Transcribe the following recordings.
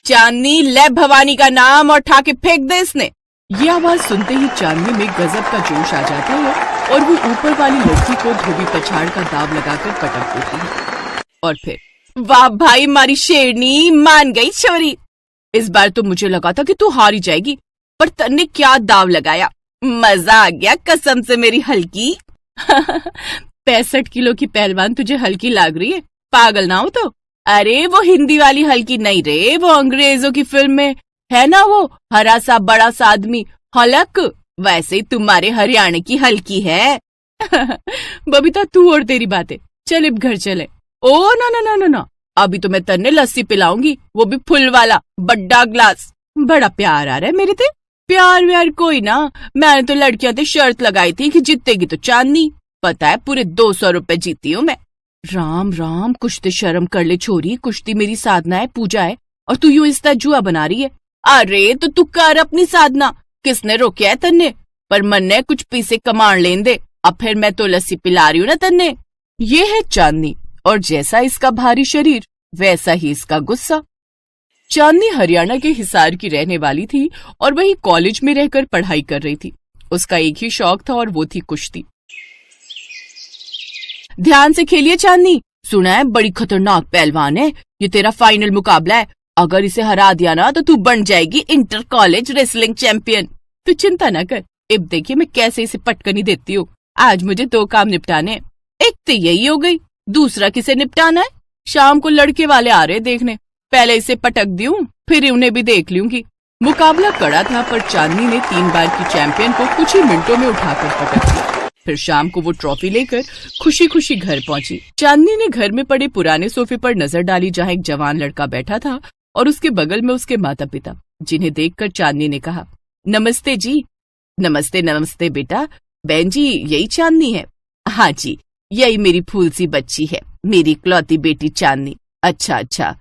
चांदनी, ले भवानी का नाम और ठाके फेंक दे इसने। ये आवाज सुनते ही चांदनी में गजब का जोश आ जाता है और वो ऊपर वाली लड़की को धोबी पछाड़ का दाव लगाकर पटक देती है। और फिर वाह भाई मारी शेरनी, मान गई छोरी। इस बार तो मुझे लगा था कि तू हार ही जाएगी, पर तन्ने क्या दाव लगाया, मजा आ गया कसम से मेरी हल्की। 65 किलो की पहलवान तुझे हल्की लग रही है, पागल ना हो तो। अरे वो हिंदी वाली हल्की नहीं रे, वो अंग्रेजों की फिल्म में है ना, वो हरा सा बड़ा सा आदमी हलक, वैसे ही तुम्हारे हरियाणा की हल्की है। बबीता तू और तेरी बातें, चल अब घर चले। ओ ना ना ना ना ना, अभी तो मैं तन्ने लस्सी पिलाऊंगी, वो भी फुल वाला बड़ा ग्लास। बड़ा प्यार आ रहा है मेरे ते। प्यार व्यार कोई ना, मैंने तो लड़कियां ते शर्त लगाई थी कि जीतेगी तो चांदनी, पता है पूरे 200 रुपए जीती हूँ मैं। राम राम, कुछ तो शर्म कर ले छोरी, कुश्ती मेरी साधना है, पूजा है, और तू यूं इस तरह जुआ बना रही है। अरे तो तू कर अपनी साधना, किसने रोका है तन्ने, पर मन ने कुछ पीसे कमाण लेन दे, अब फिर मैं तो लस्सी पिला रही हूँ ना तन्ने। ये है चांदनी, और जैसा इसका भारी शरीर वैसा ही इसका गुस्सा। चांदनी हरियाणा के हिसार की रहने वाली थी और वही कॉलेज में रहकर पढ़ाई कर रही थी। उसका एक ही शौक था और वो थी कुश्ती। ध्यान से खेलिए चांदनी, सुना है बड़ी खतरनाक पहलवान है, ये तेरा फाइनल मुकाबला है, अगर इसे हरा दिया ना तो तू बन जाएगी इंटर कॉलेज रेसलिंग चैंपियन। तू चिंता ना कर, अब देखिए मैं कैसे इसे पटकनी देती हूँ। आज मुझे 2 काम निपटाने, एक तो यही हो गई, दूसरा किसे निपटाना है, शाम को लड़के वाले आ रहे देखने, पहले इसे पटक दूं फिर उन्हें भी देख लूंगी। मुकाबला कड़ा था, पर चांदनी ने 3 बार की चैंपियन को कुछ ही मिनटों में उठाकर पटक दिया। फिर शाम को वो ट्रॉफी लेकर खुशी खुशी घर पहुंची। चांदनी ने घर में पड़े पुराने सोफे पर नजर डाली, जहाँ एक जवान लड़का बैठा था और उसके बगल में उसके माता पिता, जिन्हें देखकर चांदनी ने कहा, नमस्ते जी। नमस्ते नमस्ते बेटा, बहन जी यही चांदनी है? हाँ जी, यही मेरी फूल सी बच्ची है, मेरी इकलौती बेटी चांदनी। अच्छा अच्छा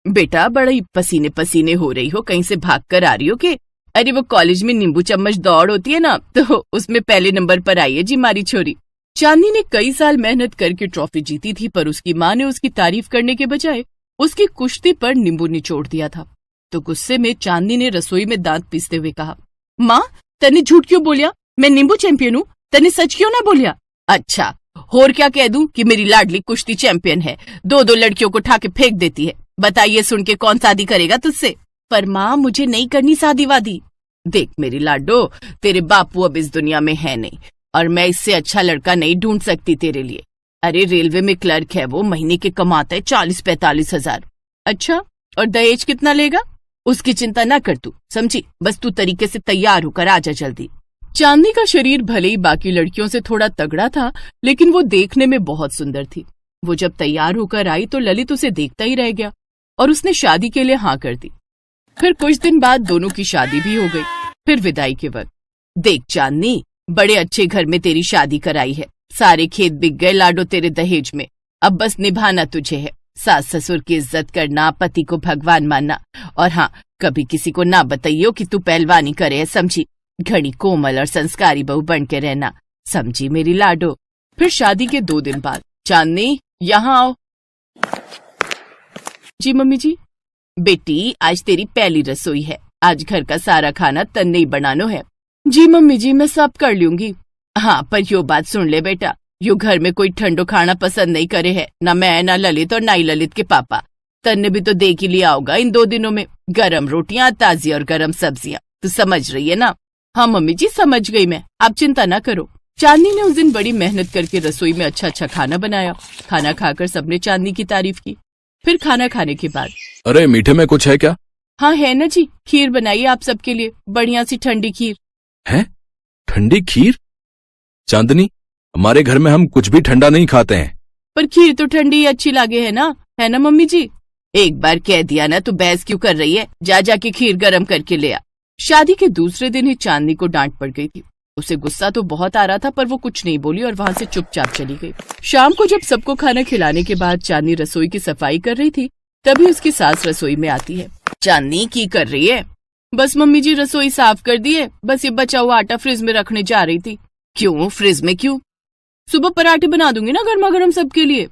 बेटा, बड़ी पसीने पसीने हो रही हो, कहीं से भाग कर आ रही हो के? अरे वो कॉलेज में नींबू चम्मच दौड़ होती है ना, तो उसमें पहले नंबर पर आई है जी मारी छोरी। चांदनी ने कई साल मेहनत करके ट्रॉफी जीती थी, पर उसकी माँ ने उसकी तारीफ करने के बजाय उसकी कुश्ती पर नींबू निचोड़ दिया था। तो गुस्से में चांदनी ने रसोई में दांत पीसते हुए कहा, माँ तने झूठ क्यों बोलिया, मैं नींबू चैंपियन हूँ, तने सच क्यों ना बोलिया? अच्छा और क्या कह दूं कि मेरी लाडली कुश्ती चैंपियन है, 2 लड़कियों को ठाके फेंक देती है, बताइए सुन के कौन शादी करेगा तुझसे? पर माँ मुझे नहीं करनी शादी वादी। देख मेरी लाडो, तेरे बापू अब इस दुनिया में है नहीं, और मैं इससे अच्छा लड़का नहीं ढूंढ सकती तेरे लिए। अरे रेलवे में क्लर्क है वो, महीने के कमाता है 40-45 हजार। अच्छा और दहेज कितना लेगा? उसकी चिंता ना कर तू, समझी, बस तू तरीके से तैयार होकर आजा जल्दी। चांदनी का शरीर भले ही बाकी लड़कियों से थोड़ा तगड़ा था, लेकिन वो देखने में बहुत सुंदर थी। वो जब तैयार होकर आई तो ललित उसे देखता ही रह गया और उसने शादी के लिए हाँ कर दी। फिर कुछ दिन बाद दोनों की शादी भी हो गई। फिर विदाई के वक्त, देख चांदनी, बड़े अच्छे घर में तेरी शादी कराई है, सारे खेत बिक गए लाडो तेरे दहेज में, अब बस निभाना तुझे है, सास ससुर की इज्जत करना, पति को भगवान मानना, और हाँ कभी किसी को ना बताइयो कि तू पहलवानी करे है, समझी, घड़ी कोमल और संस्कारी बहू बन के रहना, समझी मेरी लाडो। फिर शादी के 2 दिन बाद, चांदनी यहाँ आओ। जी मम्मी जी। बेटी आज तेरी पहली रसोई है, आज घर का सारा खाना तन्ने ही बनानो है। जी मम्मी जी मैं सब कर लूंगी। हाँ पर यो बात सुन ले बेटा, यो घर में कोई ठंडो खाना पसंद नहीं करे है, ना मैं ना ललित और ना ही ललित के पापा। तन्ने भी तो देख ही लिया होगा इन 2 दिनों में, गरम रोटियां ताजी और गरम सब्जियां, तू समझ रही है ना? हाँ मम्मी जी समझ गई मैं, आप चिंता ना करो। चांदनी ने उस दिन बड़ी मेहनत करके रसोई में अच्छा अच्छा खाना बनाया। खाना खाकर सबने चांदनी की तारीफ की। फिर खाना खाने के बाद, अरे मीठे में कुछ है क्या? हाँ है ना जी, खीर बनाइए आप सबके लिए, बढ़िया सी ठंडी खीर। है? ठंडी खीर? चांदनी, हमारे घर में हम कुछ भी ठंडा नहीं खाते हैं। पर खीर तो ठंडी ही अच्छी लागे है ना मम्मी जी? एक बार कह दिया ना, तू बहस क्यों कर रही है, जा जाके खीर गरम करके ले आ। शादी के दूसरे दिन ही चांदनी को डांट पड़ गई थी। उसे गुस्सा तो बहुत आ रहा था, पर वो कुछ नहीं बोली और वहाँ से चुपचाप चली गई। शाम को जब सबको खाना खिलाने के बाद चांदनी रसोई की सफाई कर रही थी, तभी उसकी सास रसोई में आती है। चांदनी की कर रही है? बस मम्मी जी रसोई साफ कर दी है, बस ये बचा हुआ आटा फ्रिज में रखने जा रही थी। क्यों फ्रिज में क्यों? सुबह पराठे बना दूंगी ना गर्मा गर्म सबके लिए।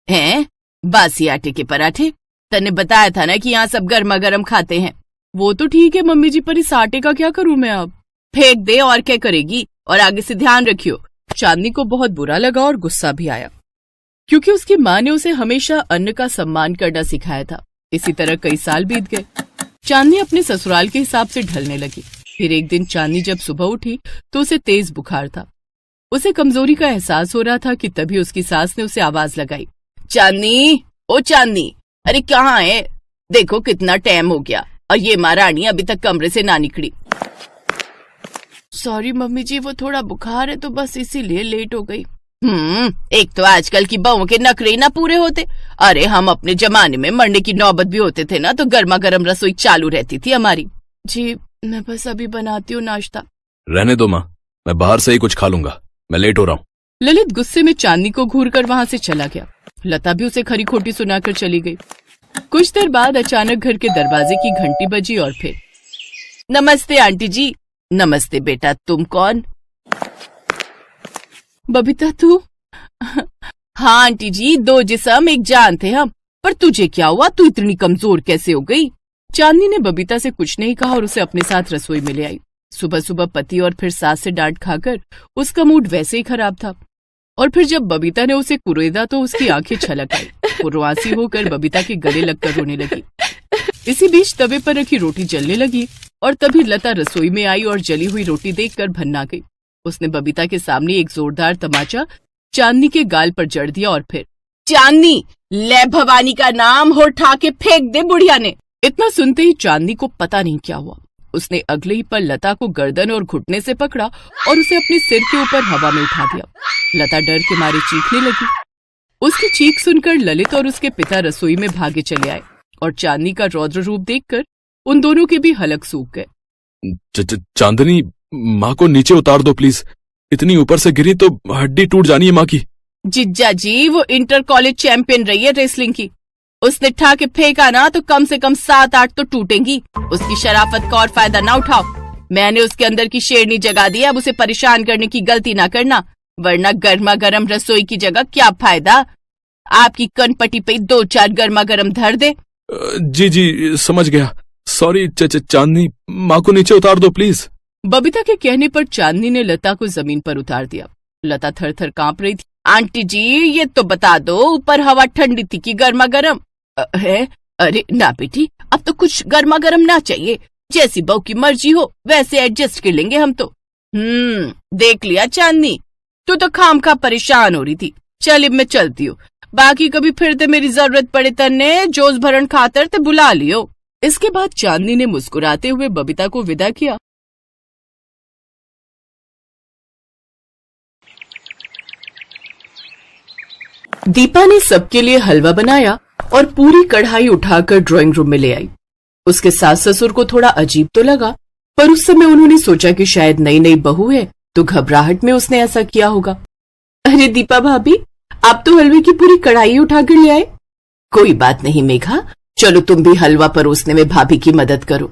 हैं? बासी आटे के पराठे? तने बताया था ना कि यहाँ सब गर्मा गर्म खाते हैं। वो तो ठीक है मम्मी जी, पर इस आटे का क्या करूँ मैं अब? फेंक दे और क्या करेगी, और आगे से ध्यान रखियो। चांदनी को बहुत बुरा लगा और गुस्सा भी आया, क्योंकि उसकी माँ ने उसे हमेशा अन्न का सम्मान करना सिखाया था। इसी तरह कई साल बीत गए। चांदनी अपने ससुराल के हिसाब से ढलने लगी। फिर एक दिन चांदनी जब सुबह उठी तो उसे तेज बुखार था। उसे कमजोरी का एहसास हो रहा था कि तभी उसकी सास ने उसे आवाज लगाई, चांदनी, ओ चांदनी, अरे कहाँ है? देखो कितना टाइम हो गया और ये महारानी अभी तक कमरे से ना निकली। सॉरी मम्मी जी, वो थोड़ा बुखार है तो बस इसीलिए लेट हो गई। एक तो आजकल की बहुओं के नखरे ना पूरे होते। अरे हम अपने जमाने में मरने की नौबत भी होते थे ना तो गर्मा गर्म रसोई चालू रहती थी हमारी। जी मैं बस अभी बनाती हूँ नाश्ता। रहने दो माँ, मैं बाहर से ही कुछ खा लूंगा, मैं लेट हो रहा हूँ। ललित गुस्से में चांदनी को घूर कर वहां से चला गया। लता भी उसे खरी खोटी सुनाकर चली गई। कुछ देर बाद अचानक घर के दरवाजे की घंटी बजी और फिर, नमस्ते आंटी जी। नमस्ते बेटा, तुम कौन? बबीता तू? हाँ आंटी जी, दो जिस्म एक जान थे हम। पर तुझे क्या हुआ? तू इतनी कमजोर कैसे हो गई? चांदनी ने बबीता से कुछ नहीं कहा और उसे अपने साथ रसोई में ले आई। सुबह सुबह पति और फिर सास से डांट खाकर उसका मूड वैसे ही खराब था। और फिर जब बबीता ने उसे कुरेदा तो उसकी आंखें छलक आई। वो रुआसी होकर बबीता के गले लगकर रोने लगी। इसी बीच तवे पर रखी रोटी जलने लगी और तभी लता रसोई में आई और जली हुई रोटी देखकर भन्ना गई। उसने बबीता के सामने एक जोरदार तमाचा चांदनी के गाल पर जड़ दिया और फिर, चांदनी, ले भवानी का नाम हो उठा के फेंक दे बुढ़िया ने। इतना सुनते ही चांदनी को पता नहीं क्या हुआ। उसने अगले ही पल लता को गर्दन और घुटने से पकड़ा और उसे अपने सिर के ऊपर हवा में उठा दिया। लता डर के मारे चीखने लगी। उसकी चीख सुनकर ललित और उसके पिता रसोई में भागे चले आए और चांदनी का रौद्र रूप देखकर उन दोनों के भी हलक सूख गए। चांदनी, माँ को नीचे उतार दो प्लीज, इतनी ऊपर से गिरी तो हड्डी टूट जानी है माँ की। जिज्जा जी, वो इंटर कॉलेज चैंपियन रही है रेसलिंग की। उसने ठा के फेंका ना तो कम से कम 7-8 तो टूटेंगी। उसकी शराफत का और फायदा ना उठाओ। मैंने उसके अंदर की शेरनी जगा दी, अब उसे परेशान करने की गलती ना करना, वरना गर्मा गर्म रसोई की जगह क्या फायदा? आपकी कनपटी पे 2-4 गर्मा गर्म धर दे। जी जी समझ गया, सॉरी चांदनी, माँ को नीचे उतार दो प्लीज। बबीता के कहने पर चांदनी ने लता को जमीन पर उतार दिया। लता थर थर कांप रही थी। आंटी जी ये तो बता दो, ऊपर हवा ठंडी थी कि गर्मा गर्म है? अरे ना बेटी, अब तो कुछ गर्मा गर्म ना चाहिए, जैसी बहू की मर्जी हो वैसे एडजस्ट कर लेंगे हम तो। देख लिया चांदनी, तू तो खामखा परेशान हो रही थी। चल अब मैं चलती हूँ, बाकी कभी फिर ते मेरी जरूरत पड़े तन्ने जोश भरण खातर ते बुला लियो। इसके बाद चांदनी ने मुस्कुराते हुए बबीता को विदा किया। दीपा ने सबके लिए हलवा बनाया और पूरी कढ़ाई उठाकर ड्राइंग रूम में ले आई। उसके सास ससुर को थोड़ा अजीब तो लगा, पर उस समय उन्होंने सोचा कि शायद नई नई बहू है तो घबराहट में उसने ऐसा किया होगा। अरे दीपा भाभी, आप तो हलवे की पूरी कढ़ाई उठाकर ले आए। कोई बात नहीं मेघा, चलो तुम भी हलवा परोसने में भाभी की मदद करो।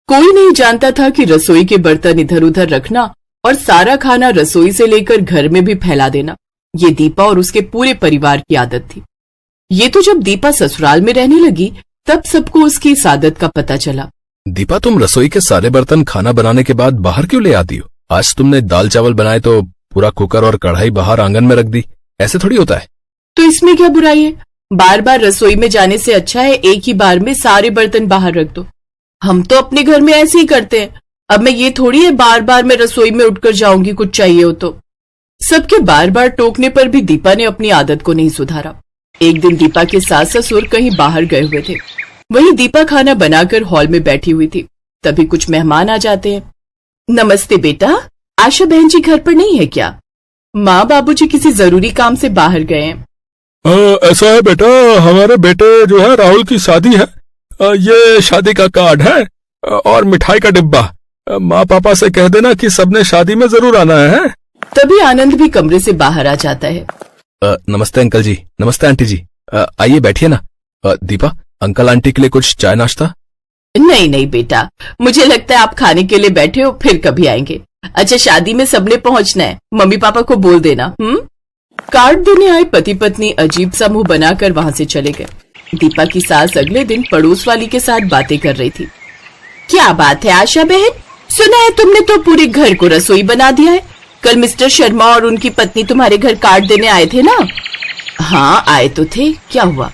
कोई नहीं जानता था कि रसोई के बर्तन इधर उधर रखना और सारा खाना रसोई से लेकर घर में भी फैला देना, ये दीपा और उसके पूरे परिवार की आदत थी। ये तो जब दीपा ससुराल में रहने लगी तब सबको उसकी इस आदत का पता चला। दीपा, तुम रसोई के सारे बर्तन खाना बनाने के बाद बाहर क्यों ले आती हो? आज तुमने दाल चावल बनाए तो पूरा कुकर और कढ़ाई बाहर आंगन में रख दी, ऐसे थोड़ी होता है। तो इसमें क्या बुराई है? बार बार रसोई में जाने से अच्छा है एक ही बार में सारे बर्तन बाहर रख दो। हम तो अपने घर में ऐसे ही करते हैं। अब मैं ये थोड़ी है बार बार मैं रसोई में उठकर जाऊंगी कुछ चाहिए हो तो। सबके बार बार टोकने पर भी दीपा ने अपनी आदत को नहीं सुधारा। एक दिन दीपा के सास ससुर कहीं बाहर गए हुए थे। वहीं दीपा खाना बनाकर हॉल में बैठी हुई थी। तभी कुछ मेहमान आ जाते हैं। नमस्ते बेटा, आशा बहन जी घर पर नहीं है क्या? माँ बाबूजी किसी जरूरी काम से बाहर गए हैं। ऐसा है बेटा, हमारे बेटे जो है राहुल की शादी है, ये शादी का कार्ड है और मिठाई का डिब्बा। माँ पापा से कह देना कि सबने शादी में जरूर आना है। तभी आनंद भी कमरे से बाहर आ जाता है। नमस्ते अंकल जी, नमस्ते आंटी जी, आइए बैठिए ना। दीपा, अंकल आंटी के लिए कुछ चाय नाश्ता? नहीं नहीं बेटा, मुझे लगता है आप खाने के लिए बैठे हो, फिर कभी आएंगे। अच्छा, शादी में सबने पहुंचना है, मम्मी पापा को बोल देना। कार्ड देने आए पति पत्नी अजीब सा मुंह बनाकर वहां से चले गए। दीपा की सास अगले दिन पड़ोस वाली के साथ बातें कर रही थी। क्या बात है आशा बहन, सुना है तुमने तो पूरे घर को रसोई बना दिया है। कल मिस्टर शर्मा और उनकी पत्नी तुम्हारे घर कार्ड देने आए थे ना? हाँ आए तो थे, क्या हुआ?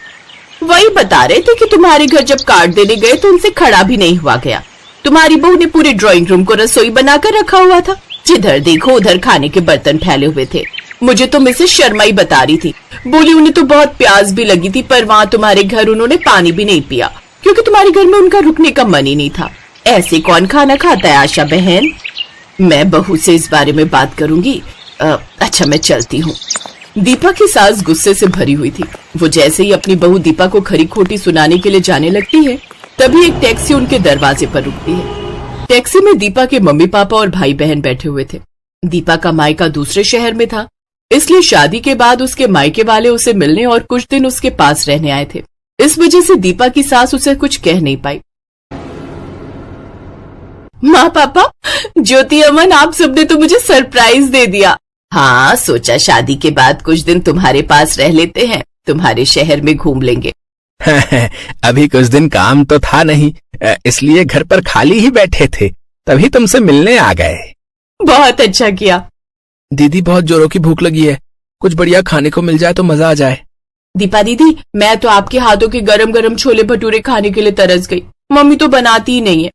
वही बता रहे थे कि तुम्हारे घर जब कार्ड देने गए तो उनसे खड़ा भी नहीं हुआ गया। तुम्हारी बहू ने पूरे ड्राइंग रूम को रसोई बनाकर रखा हुआ था। जिधर देखो उधर खाने के बर्तन फैले हुए थे। मुझे तो मिसेस शर्मा ही बता रही थी, बोली उन्हें तो बहुत प्यास भी लगी थी, पर वहाँ तुम्हारे घर उन्होंने पानी भी नहीं पिया क्योंकि तुम्हारे घर में उनका रुकने का मन ही नहीं था। ऐसे कौन खाना खाता है आशा बहन? मैं बहू से इस बारे में बात करूंगी। अच्छा मैं चलती हूँ। दीपा की सास गुस्से से भरी हुई थी। वो जैसे ही अपनी बहू दीपा को खरी खोटी सुनाने के लिए जाने लगती है, तभी एक टैक्सी उनके दरवाजे पर रुकती है। टैक्सी में दीपा के मम्मी पापा और भाई बहन बैठे हुए थे। दीपा का मायका दूसरे शहर में था, इसलिए शादी के बाद उसके मायके वाले उसे मिलने और कुछ दिन उसके पास रहने आए थे। इस वजह से दीपा की सास उसे कुछ कह नहीं पाई। माँ पापा, ज्योति अमन, आप सबने तो मुझे सरप्राइज दे दिया। हाँ, सोचा शादी के बाद कुछ दिन तुम्हारे पास रह लेते हैं, तुम्हारे शहर में घूम लेंगे। अभी कुछ दिन काम तो था नहीं, इसलिए घर पर खाली ही बैठे थे, तभी तुमसे मिलने आ गए। बहुत अच्छा किया। दीदी बहुत जोरों की भूख लगी है, कुछ बढ़िया खाने को मिल जाए तो मजा आ जाए। दीपा दीदी, मैं तो आपके हाथों के गरम गरम छोले भटूरे खाने के लिए तरस गई। मम्मी तो बनाती ही नहीं है।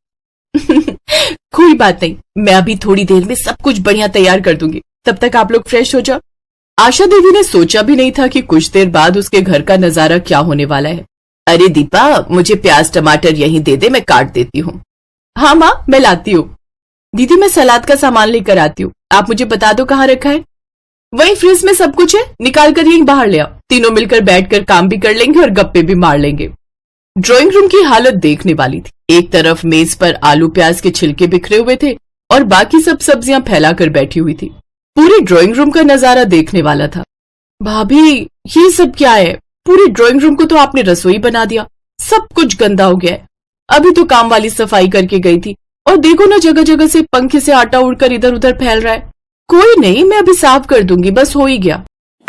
कोई बात नहीं, मैं अभी थोड़ी देर में सब कुछ बढ़िया तैयार कर दूंगी, तब तक आप लोग फ्रेश हो जाओ। आशा देवी ने सोचा भी नहीं था कि कुछ देर बाद उसके घर का नजारा क्या होने वाला है। अरे दीपा, मुझे प्याज टमाटर यहीं दे दे, मैं काट देती हूँ। हाँ माँ, मैं लाती हूँ। दीदी, मैं सलाद का सामान लेकर आती हूँ, आप मुझे बता दो कहाँ रखा है। वही फ्रिज में सब कुछ है, निकाल कर यहीं बाहर ले आओ। तीनों मिलकर बैठकर काम भी कर लेंगे और गप्पे भी मार लेंगे। ड्राइंग रूम की हालत देखने वाली थी। एक तरफ मेज पर आलू प्याज के छिलके बिखरे हुए थे और बाकी सब सब्जियां फैलाकर बैठी हुई थी। पूरे ड्राइंग रूम का नजारा देखने वाला था। भाभी, ये सब क्या है? पूरे ड्राइंग रूम को तो आपने रसोई बना दिया, सब कुछ गंदा हो गया है। अभी तो काम वाली सफाई करके गई थी और देखो ना, जगह जगह से पंखे से आटा उड़कर इधर उधर फैल रहा है। कोई नहीं, मैं अभी साफ कर दूंगी, बस हो ही गया।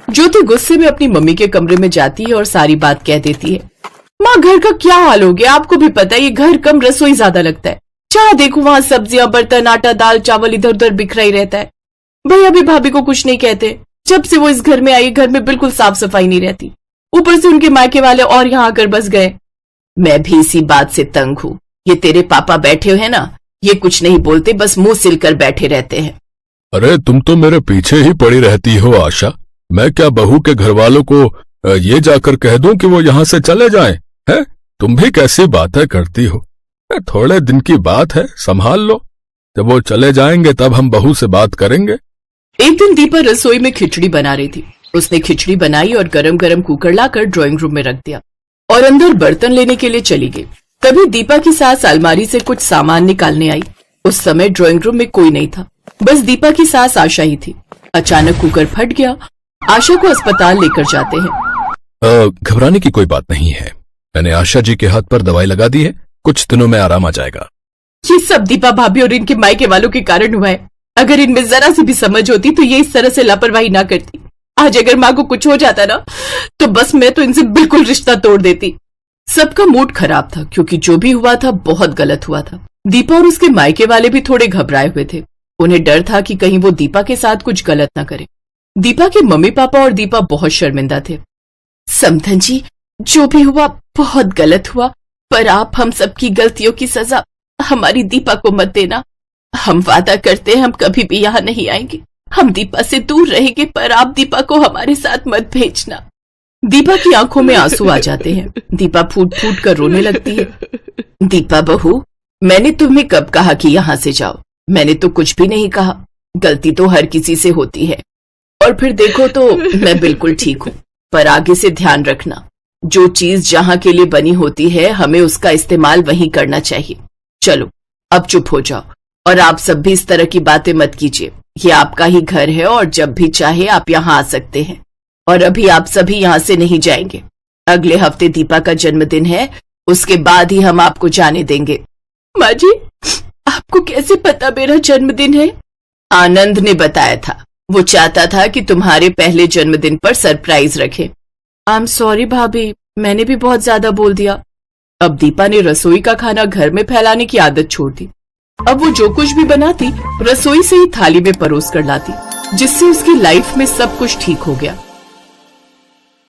ज्योति गुस्से में अपनी मम्मी के कमरे में जाती है और सारी बात कह देती है। माँ, घर का क्या हाल हो गया? आपको भी पता है ये घर कम रसोई ज्यादा लगता है। जहाँ देखो वहाँ सब्जियां, बर्तन, आटा, दाल, चावल इधर उधर बिखरा ही रहता है। भैया भी भाभी को कुछ नहीं कहते। जब से वो इस घर में आई, घर में बिल्कुल साफ सफाई नहीं रहती। ऊपर से उनके मायके वाले और यहाँ आकर बस गए। मैं भी इसी बात से तंग हूँ। ये तेरे पापा बैठे हुए हैं ना, ये कुछ नहीं बोलते, बस मुंह सिलकर बैठे रहते हैं। अरे तुम तो मेरे पीछे ही पड़ी रहती हो आशा। मैं क्या बहू के घर वालों को ये जाकर कह दूं कि वो यहाँ से चले जाएं? है, तुम भी कैसी बातें करती हो। थोड़े दिन की बात है, संभाल लो। जब वो चले जाएंगे तब हम बहू से बात करेंगे। एक दिन दीपा रसोई में खिचड़ी बना रही थी। उसने खिचड़ी बनाई और गरम गरम कुकर लाकर ड्राइंग रूम में रख दिया और अंदर बर्तन लेने के लिए चली गई। तभी दीपा की सास अलमारी से कुछ सामान निकालने आई। उस समय ड्राइंग रूम में कोई नहीं था, बस दीपा की सास आशा ही थी। अचानक कुकर फट गया। आशा को अस्पताल लेकर जाते हैं। घबराने की कोई बात नहीं है, मैंने आशा जी के हाथ पर दवाई लगा दी है, कुछ दिनों में आराम आ जाएगा। ये सब दीपा भाभी और इनके मायके वालों के कारण हुआ है। अगर इनमें जरा सी भी समझ होती तो ये इस तरह से लापरवाही ना करती। आज अगर माँ को कुछ हो जाता ना, तो बस मैं तो इनसे बिल्कुल रिश्ता तोड़ देती। सबका मूड खराब था क्योंकि जो भी हुआ था बहुत गलत हुआ था। दीपा और उसके मायके वाले भी थोड़े घबराए हुए थे। उन्हें डर था कि कहीं वो दीपा के साथ कुछ गलत ना करे। दीपा के मम्मी पापा और दीपा बहुत शर्मिंदा थे। समधन जी, जो भी हुआ बहुत गलत हुआ, पर आप हम सबकी गलतियों की सजा हमारी दीपा को मत देना। हम वादा करते हैं हम कभी भी यहाँ नहीं आएंगे। हम दीपा से दूर रहेंगे, पर आप दीपा को हमारे साथ मत भेजना। दीपा की आंखों में आंसू आ जाते हैं। दीपा फूट फूट कर रोने लगती है। दीपा बहू, मैंने तुम्हें कब कहा कि यहाँ से जाओ? मैंने तो कुछ भी नहीं कहा। गलती तो हर किसी से होती है, और फिर देखो तो मैं बिल्कुल ठीक हूँ। पर आगे से ध्यान रखना, जो चीज जहाँ के लिए बनी होती है हमें उसका इस्तेमाल वहीं करना चाहिए। चलो अब चुप हो जाओ, और आप सब भी इस तरह की बातें मत कीजिए। ये आपका ही घर है और जब भी चाहे आप यहाँ आ सकते हैं। और अभी आप सभी यहाँ से नहीं जाएंगे। अगले हफ्ते दीपा का जन्मदिन है, उसके बाद ही हम आपको जाने देंगे। माँ जी, आपको कैसे पता मेरा जन्मदिन है? आनंद ने बताया था। वो चाहता था कि तुम्हारे पहले जन्मदिन पर सरप्राइज रखे। आई एम सॉरी भाभी, मैंने भी बहुत ज्यादा बोल दिया। अब दीपा ने रसोई का खाना घर में फैलाने की आदत छोड़ दी। अब वो जो कुछ भी बनाती रसोई से ही थाली में परोस कर लाती, जिससे उसकी लाइफ में सब कुछ ठीक हो गया।